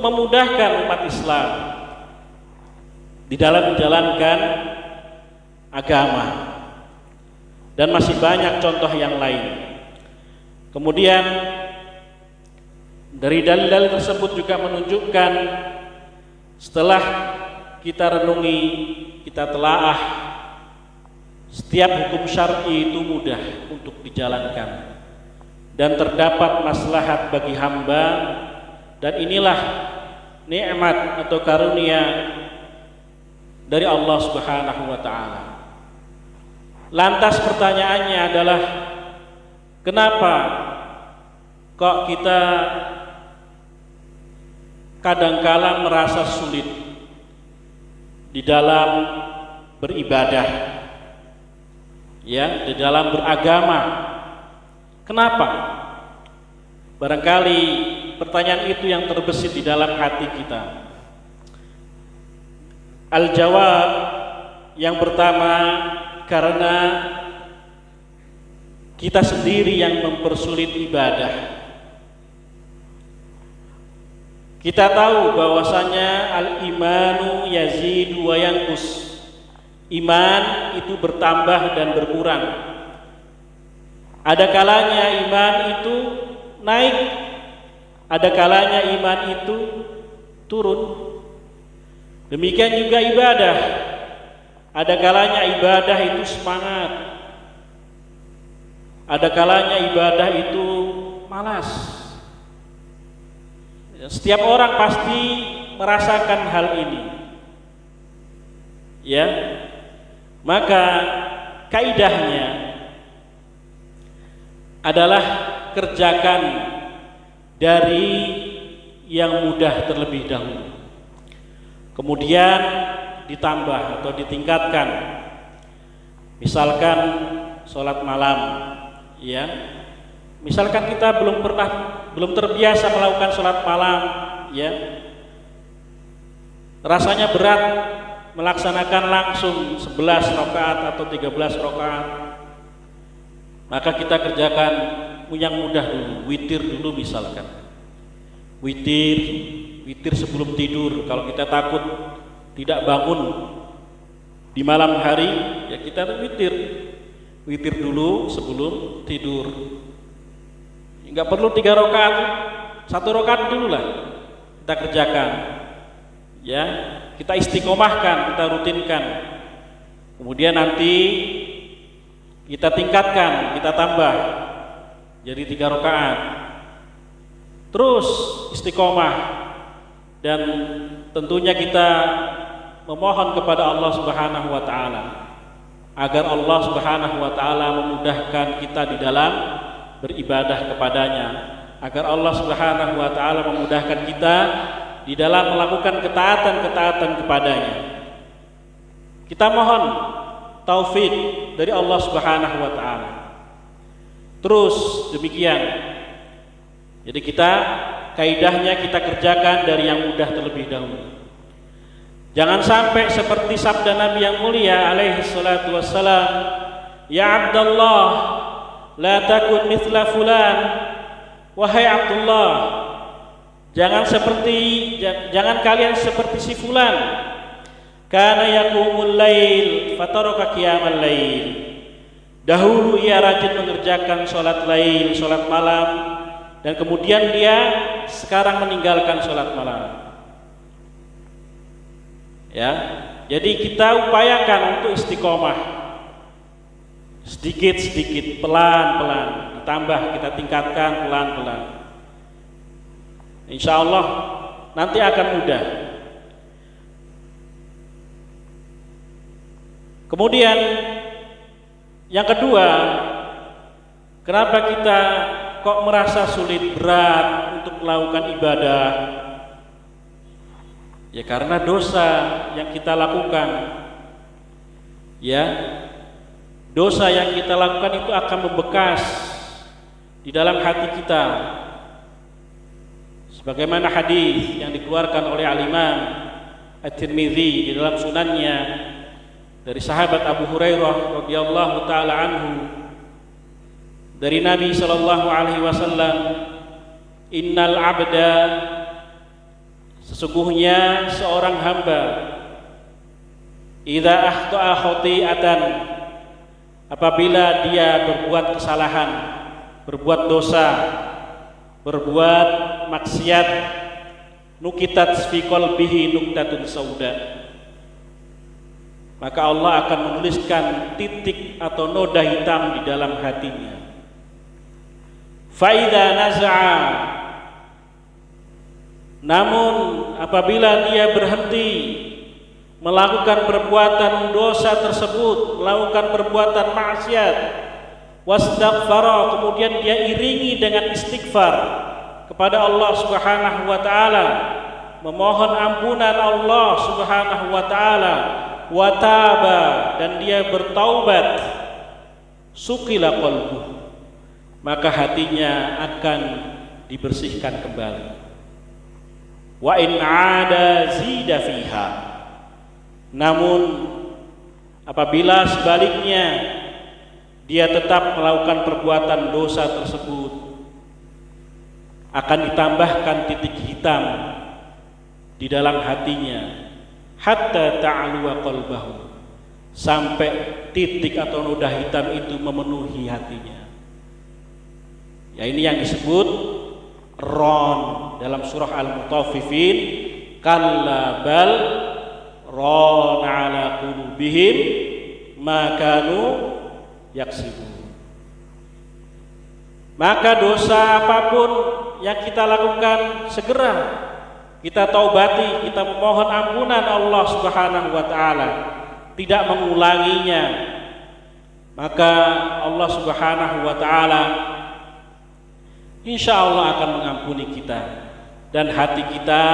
untuk memudahkan umat Islam di dalam menjalankan agama, dan masih banyak contoh yang lain. Kemudian dari dalil-dalil tersebut juga menunjukkan, setelah kita renungi, kita telaah, setiap hukum syar'i itu mudah untuk dijalankan dan terdapat maslahat bagi hamba, dan inilah nikmat atau karunia dari Allah Subhanahu wa taala. Lantas pertanyaannya adalah, kenapa kok kita kadangkala merasa sulit di dalam beribadah, ya, di dalam beragama? Kenapa? Barangkali pertanyaan itu yang terbesit di dalam hati kita. Al-jawab yang pertama, karena kita sendiri yang mempersulit ibadah. Kita tahu bahwasanya al-imanu yazidu wa yanqus. Iman itu bertambah dan berkurang. Ada kalanya iman itu naik, ada kalanya iman itu turun. Demikian juga ibadah. Ada kalanya ibadah itu semangat, ada kalanya ibadah itu malas. Setiap orang pasti merasakan hal ini, ya. Maka kaidahnya adalah kerjakan dari yang mudah terlebih dahulu, kemudian ditambah atau ditingkatkan. Misalkan sholat malam, ya. Misalkan kita belum terbiasa melakukan sholat malam, ya. Rasanya berat melaksanakan langsung 11 rakaat atau 13 rakaat. Maka kita kerjakan yang mudah dulu, witir dulu misalkan. Witir sebelum tidur. Kalau kita takut tidak bangun di malam hari, ya kita witir dulu sebelum tidur. Enggak perlu 3 rakaat, 1 rakaat dulu lah kita kerjakan, ya. Kita istiqomahkan, kita rutinkan, kemudian nanti kita tingkatkan, kita tambah jadi 3 rakaat, terus istiqomah, dan tentunya kita memohon kepada Allah Subhanahu wa taala agar Allah Subhanahu wa taala memudahkan kita di dalam beribadah kepadanya, agar Allah Subhanahu wa taala memudahkan kita di dalam melakukan ketaatan-ketaatan kepadanya. Kita mohon taufik dari Allah Subhanahu wa taala. Terus demikian. Jadi kaidahnya kita kerjakan dari yang mudah terlebih dahulu. Jangan sampai seperti sabda Nabi yang mulia alaihi salatu wassalam, ya Abdullah, la takun mithla fulan. Wahai Abdullah, jangan kalian seperti si fulan. Kana yaqumul lail fataraka qiyamal lail. Dahulu ia rajin mengerjakan sholat lail, sholat malam, dan kemudian dia sekarang meninggalkan sholat malam. Ya, jadi kita upayakan untuk istiqomah, sedikit-sedikit, pelan-pelan, ditambah, kita tingkatkan pelan-pelan. Insya Allah nanti akan mudah. Kemudian yang kedua, kenapa kita kok merasa sulit, berat untuk melakukan ibadah? Ya karena dosa yang kita lakukan. Ya, dosa yang kita lakukan itu akan membekas di dalam hati kita. Sebagaimana hadis yang dikeluarkan oleh Al-Imam At-Tirmidzi di dalam sunannya dari sahabat Abu Hurairah radhiyallahu taala anhu, dari Nabi sallallahu alaihi wasallam, innal abda Sesungguhnya seorang hamba idza akhta'a khati'atan, apabila dia berbuat kesalahan, berbuat dosa, berbuat maksiat, nukitat fi qalbihi nuktatun sauda, maka Allah akan menuliskan titik atau noda hitam di dalam hatinya. Fa idza naza'a, namun apabila dia berhenti melakukan perbuatan dosa tersebut, melakukan perbuatan maksiat, wastaghfara, kemudian dia iringi dengan istighfar kepada Allah Subhanahu wa taala, memohon ampunan Allah Subhanahu wa taala, wa taba, dan dia bertaubat, suqila qalbuh, maka hatinya akan dibersihkan kembali. Wa in 'ada zida fiha, namun apabila sebaliknya dia tetap melakukan perbuatan dosa tersebut, akan ditambahkan titik hitam di dalam hatinya, hatta ta'luwa qalbahu, sampai titik atau noda hitam itu memenuhi hatinya. Ya, ini yang disebut ron dalam surah Al-Mutaffifin, kalla bal ron ala qulubihim ma kanu yaksibun. Maka dosa apapun yang kita lakukan, segera kita taubati, kita memohon ampunan Allah Subhanahu wa taala, tidak mengulanginya, maka Allah Subhanahu wa taala insya Allah akan mengampuni kita dan hati kita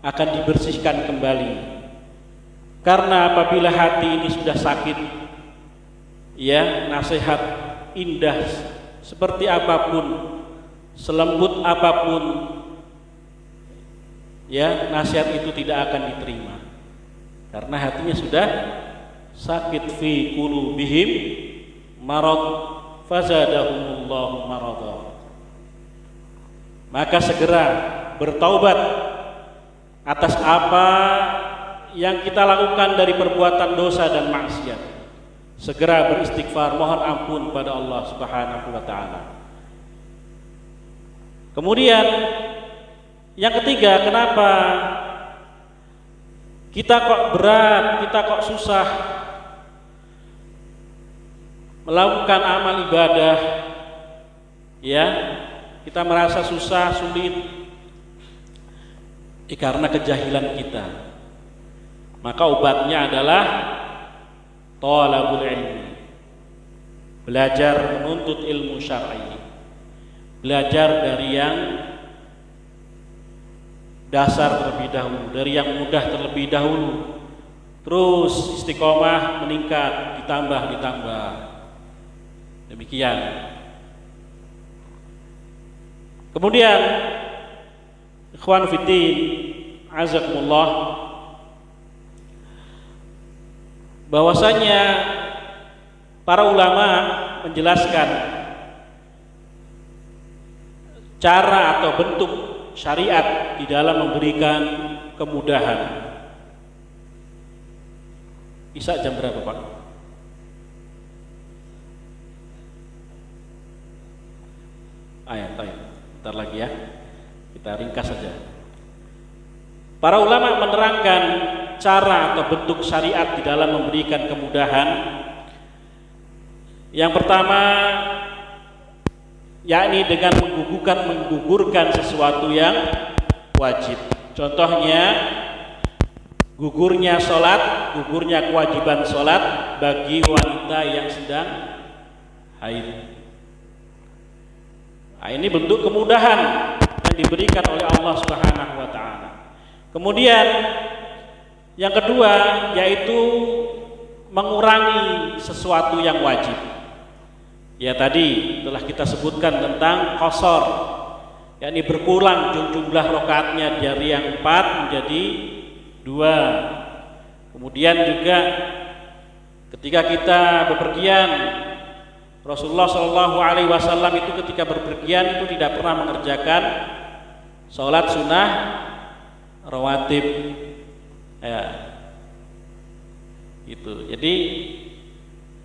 akan dibersihkan kembali. Karena apabila hati ini sudah sakit, ya, nasihat indah seperti apapun, selembut apapun, ya, nasihat itu tidak akan diterima karena hatinya sudah sakit. Fi qulubihim marad fazadahumullahu marada. Maka segera bertaubat atas apa yang kita lakukan dari perbuatan dosa dan maksiat. Segera beristighfar, mohon ampun pada Allah Subhanahu wa taala. Kemudian yang ketiga, kenapa kita kok berat, kita kok susah melakukan amal ibadah, ya, kita merasa susah, sulit, karena kejahilan kita. Maka obatnya adalah thalabul ilmi, belajar menuntut ilmu syar'i, belajar dari yang dasar terlebih dahulu, dari yang mudah terlebih dahulu, terus istiqomah meningkat, ditambah. Demikian. Kemudian ikhwan fiddin azakumullah, bahwasanya para ulama menjelaskan cara atau bentuk syariat di dalam memberikan kemudahan. Isya jam berapa, Pak? Bentar lagi ya, kita ringkas saja. Para ulama menerangkan cara atau bentuk syariat di dalam memberikan kemudahan. Yang pertama, yakni dengan menggugurkan sesuatu yang wajib. Contohnya gugurnya sholat, gugurnya kewajiban sholat bagi wanita yang sedang haid. Nah, ini bentuk kemudahan yang diberikan oleh Allah Subhanahu wa taala. Kemudian yang kedua, yaitu mengurangi sesuatu yang wajib. Ya, tadi telah kita sebutkan tentang qasar, yakni berkurang jumlah rakaatnya dari yang 4 menjadi 2. Kemudian juga ketika kita bepergian, Rasulullah Shallallahu Alaihi Wasallam itu ketika berpergian itu tidak pernah mengerjakan sholat sunnah rawatib, ya itu. Jadi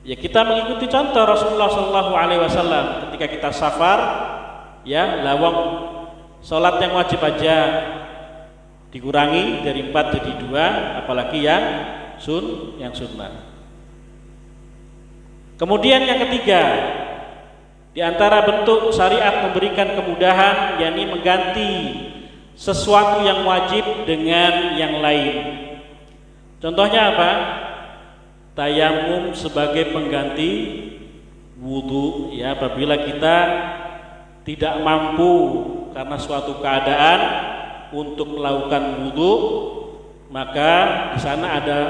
ya kita mengikuti contoh Rasulullah Shallallahu Alaihi Wasallam ketika kita safar, ya lawang sholat yang wajib aja dikurangi dari 4 jadi 2, apalagi yang sunnah. Kemudian yang ketiga, di antara bentuk syariat memberikan kemudahan, yakni mengganti sesuatu yang wajib dengan yang lain. Contohnya apa? Tayamum sebagai pengganti wudu, ya apabila kita tidak mampu karena suatu keadaan untuk melakukan wudu, maka di sana ada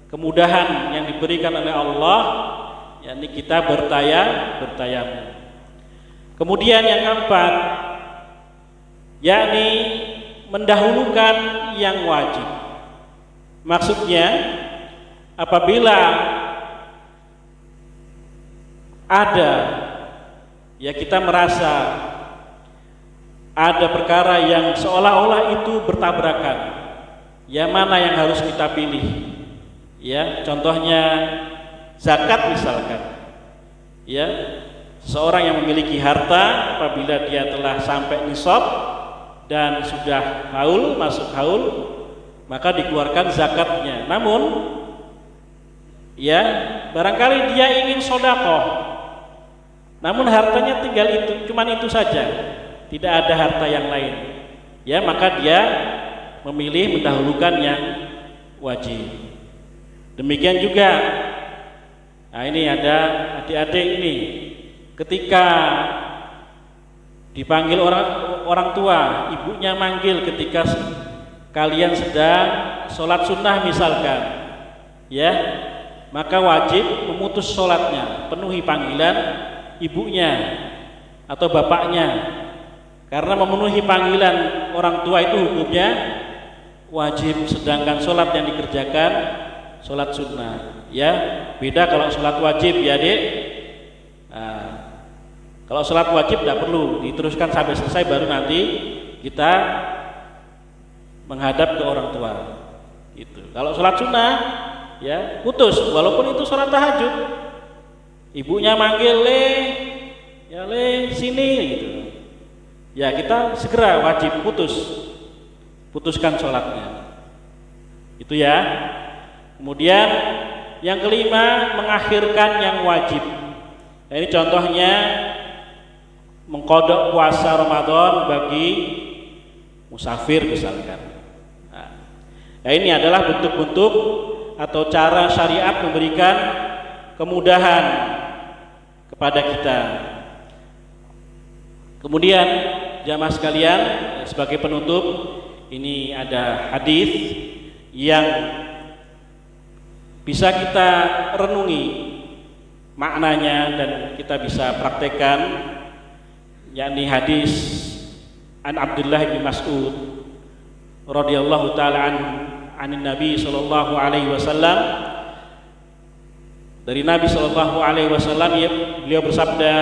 kemudahan yang diberikan oleh Allah, yakni kita bertayamum. Kemudian yang keempat, yakni mendahulukan yang wajib. Maksudnya apabila ada, ya kita merasa ada perkara yang seolah-olah itu bertabrakan, ya mana yang harus kita pilih? Ya, contohnya zakat misalkan. Ya, seorang yang memiliki harta apabila dia telah sampai nisab dan sudah haul, masuk haul, maka dikeluarkan zakatnya. Namun ya barangkali dia ingin sedekah, namun hartanya tinggal itu, cuman itu saja, tidak ada harta yang lain, ya maka dia memilih mendahulukan yang wajib. Demikian juga, nah ini ada adik-adik ini, ketika dipanggil orang tua, ibunya manggil ketika kalian sedang sholat sunnah misalkan, ya maka wajib memutus sholatnya, penuhi panggilan ibunya atau bapaknya, karena memenuhi panggilan orang tua itu hukumnya wajib, sedangkan sholat yang dikerjakan sholat sunnah. Ya beda kalau sholat wajib, ya Dek. Nah, kalau sholat wajib tidak perlu diteruskan sampai selesai, baru nanti kita menghadap ke orang tua. Itu. Kalau sholat sunnah, ya putus, walaupun itu sholat tahajud, ibunya manggil ya sini, gitu. Ya kita segera wajib putuskan sholatnya. Itu ya. Kemudian yang kelima, mengakhirkan yang wajib. Nah, ini contohnya mengqadha puasa Ramadan bagi musafir misalkan. Nah, ini adalah bentuk-bentuk atau cara syariat memberikan kemudahan kepada kita. Kemudian jamaah sekalian, sebagai penutup, ini ada hadis yang bisa kita renungi maknanya dan kita bisa praktekkan, yakni hadis an Abdullah bin Mas'ud radhiyallahu taala anin Nabi sallallahu alaihi wasallam. Dari Nabi sallallahu alaihi wasallam, beliau bersabda,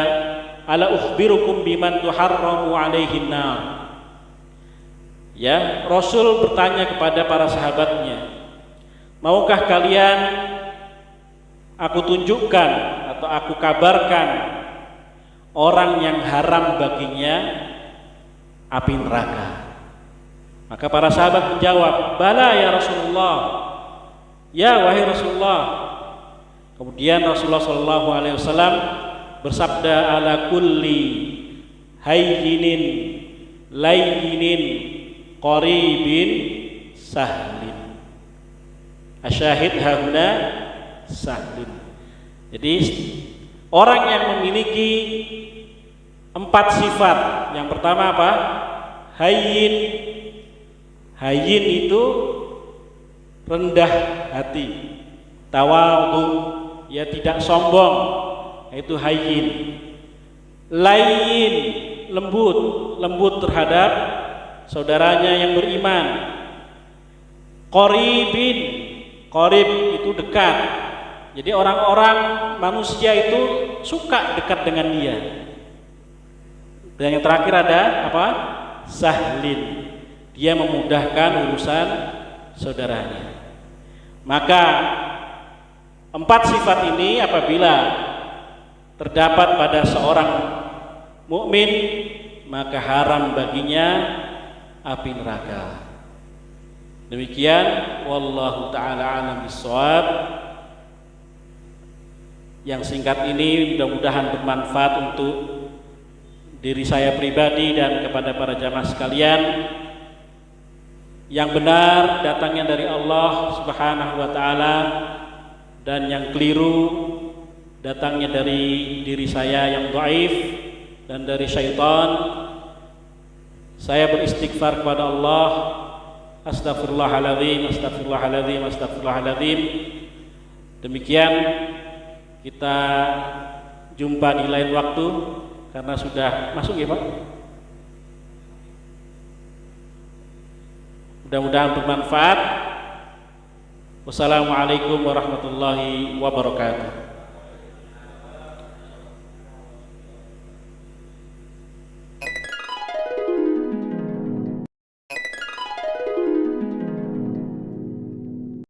ala ukhbirukum biman tuharramu alaihin nar. Ya, Rasul bertanya kepada para sahabatnya, maukah kalian aku tunjukkan atau aku kabarkan orang yang haram baginya api neraka? Maka para sahabat menjawab, bala ya Rasulullah, ya wahai Rasulullah. Kemudian Rasulullah sallallahu alaihi wasallam bersabda, ala kulli hayyinin layyinin qaribin sahlin. Asyahid hauna sahlin. Jadi orang yang memiliki 4 sifat. Yang pertama apa? Hayyin. Hayyin itu rendah hati, tawadhu, ya tidak sombong, itu hayyin. Layyin, lembut terhadap saudaranya yang beriman. Qaribin, qarib itu dekat. Jadi orang-orang manusia itu suka dekat dengan dia. Dan yang terakhir ada apa? Sahlin. dia memudahkan urusan saudaranya. Maka 4 sifat ini apabila terdapat pada seorang mukmin, maka haram baginya api neraka. Demikian, wallahu taala a'lam bissawab. Yang singkat ini mudah-mudahan bermanfaat untuk diri saya pribadi dan kepada para jamaah sekalian. Yang benar datangnya dari Allah Subhanahu wa taala, dan yang keliru datangnya dari diri saya yang dhaif dan dari syaitan. Saya beristighfar kepada Allah, astagfirullahaladzim, astagfirullahaladzim, astagfirullahaladzim. Demikian, kita jumpa di lain waktu karena sudah masuk ya Pak. Mudah-mudahan bermanfaat. Wassalamualaikum warahmatullahi wabarakatuh.